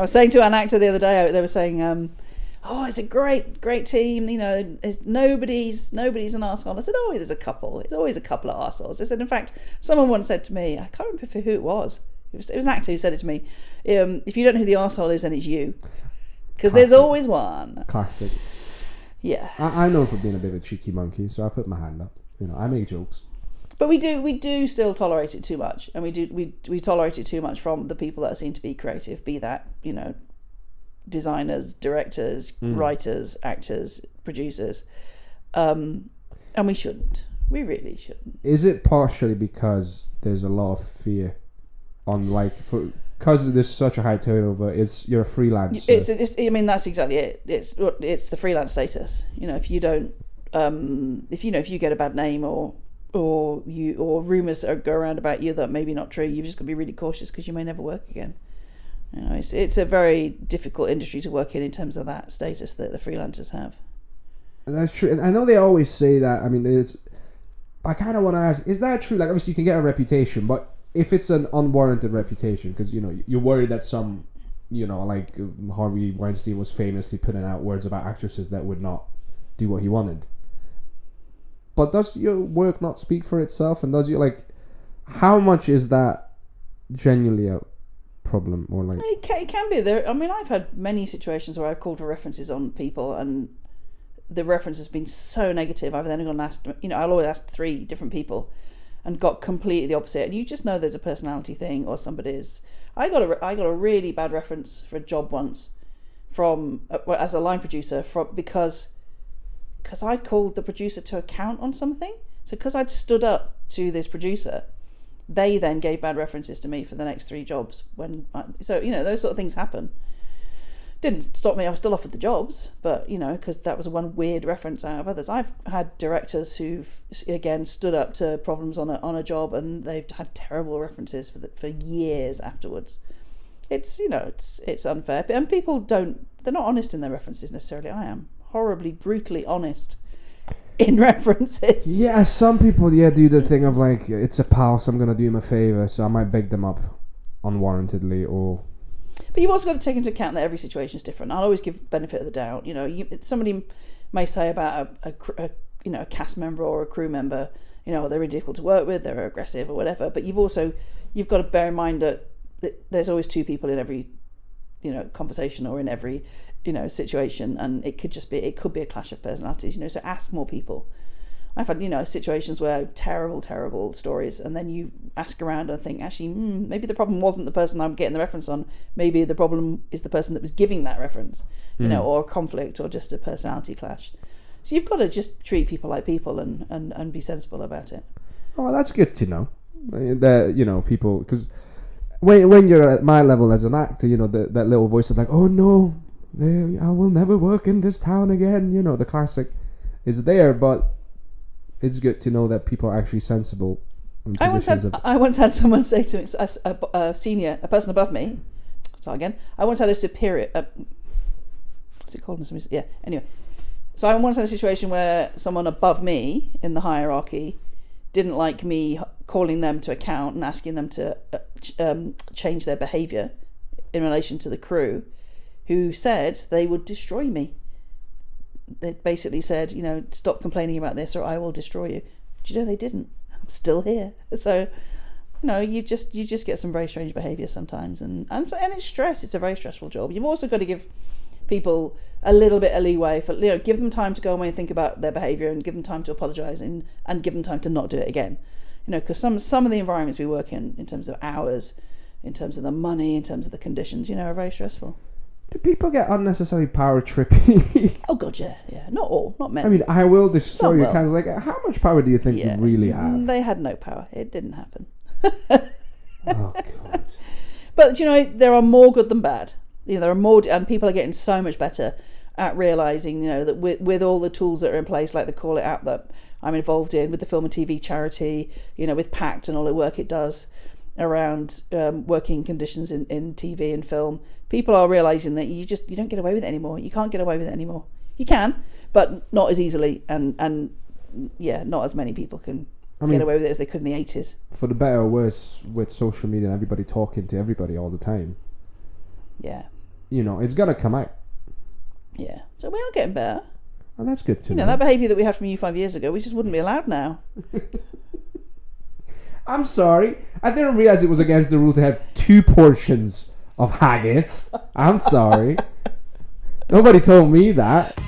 I was saying to an actor the other day, they were saying, "Oh, it's a great team. You know, nobody's an arsehole." I said, "Oh, there's a couple. It's always a couple of arseholes." I said, in fact, someone once said to me, I can't remember who it was. It was an actor who said it to me. If you don't know who the arsehole is, then it's you, because there's always one. Classic. Yeah. I'm known for being a bit of a cheeky monkey, so I put my hand up. You know, I make jokes. But we do still tolerate it too much, and we tolerate it too much from the people that are seen to be creative, be that, you know, designers, directors, writers, actors, producers, and we shouldn't. We really shouldn't. Is it partially because there's a lot of fear on, like, because there's such a high turnover? You're a freelancer. It's I mean, that's exactly it. It's the freelance status. You know, if you don't, if you get a bad name or rumours go around about you that may be not true, you've just got to be really cautious because you may never work again. You know, it's a very difficult industry to work in terms of that status that the freelancers have. And that's true. And I know they always say that. I mean, I kind of want to ask, is that true? Like, obviously you can get a reputation, but if it's an unwarranted reputation, because, you know, you're worried that some, you know, like Harvey Weinstein was famously putting out words about actresses that would not do what he wanted. But does your work not speak for itself? And how much is that genuinely a problem? Or like, it can be there. I mean, I've had many situations where I've called for references on people, and the reference has been so negative. I've then gone and asked, you know, I'll always ask 3 different people, and got completely the opposite. And you just know there's a personality thing, or somebody's. I got a really bad reference for a job once from as a line producer because I'd called the producer to account on something. So because I'd stood up to this producer, they then gave bad references to me for the next 3 jobs. So, you know, those sort of things happen. Didn't stop me. I was still offered the jobs, but, you know, because that was one weird reference out of others. I've had directors who've, again, stood up to problems on a job, and they've had terrible references for years afterwards. It's, you know, it's unfair. And people they're not honest in their references necessarily. I am horribly, brutally honest in references. Yeah, some people, do the thing of like, it's a pal, so I'm going to do him a favour, so I might beg them up unwarrantedly, or... But you've also got to take into account that every situation is different. I'll always give benefit of the doubt. You know, somebody may say about a cast member or a crew member, you know, they're really difficult to work with, they're aggressive or whatever. But you've got to bear in mind that there's always 2 people in every, you know, conversation or in every, you know, situation, and it could be a clash of personalities. You know, so ask more people. I've had, you know, situations where terrible stories, and then you ask around and think, actually, maybe the problem wasn't the person I'm getting the reference on. Maybe the problem is the person that was giving that reference, you know, or a conflict, or just a personality clash. So you've got to just treat people like people and be sensible about it. Oh, well, that's good to know. That, you know, people, because when you're at my level as an actor, you know, that little voice of like, oh no, I will never work in this town again. You know, the classic is there, but it's good to know that people are actually sensible. I once had someone say to me, a person above me. Start again. I once had a superior. What's it called? Yeah. Anyway, so I once had a situation where someone above me in the hierarchy didn't like me calling them to account and asking them to change their behaviour in relation to the crew, who said they would destroy me. They basically said, you know, stop complaining about this or I will destroy you. Do you know they didn't? I'm still here. So, you know, you just get some very strange behaviour sometimes, and it's stress. It's a very stressful job. You've also got to give people a little bit of leeway for, you know, give them time to go away and think about their behaviour, and give them time to apologise, and give them time to not do it again. You know, because some of the environments we work in terms of hours, in terms of the money, in terms of the conditions, you know, are very stressful. Do people get unnecessary power tripping? Oh god, yeah. Not all, not many. I mean, I will destroy you. Kind of like, how much power do you think you really have? They had no power. It didn't happen. Oh god. But you know, there are more good than bad. You know, there are more, and people are getting so much better at realising, you know, that with all the tools that are in place, like the Call It app that I'm involved in, with the Film and TV charity, you know, with PACT and all the work it does around working conditions in TV and film, people are realising that you don't get away with it anymore. You can't get away with it anymore. You can, but not as easily, and not as many people can get away with it as they could in the 80s. For the better or worse, with social media and everybody talking to everybody all the time. Yeah. it's gonna come out. Yeah. So we are getting better. Oh, that's good to know. That behaviour that we had from you 5 years ago, we just wouldn't be allowed now. I'm sorry. I didn't realize it was against the rule to have 2 portions of haggis. I'm sorry. Nobody told me that.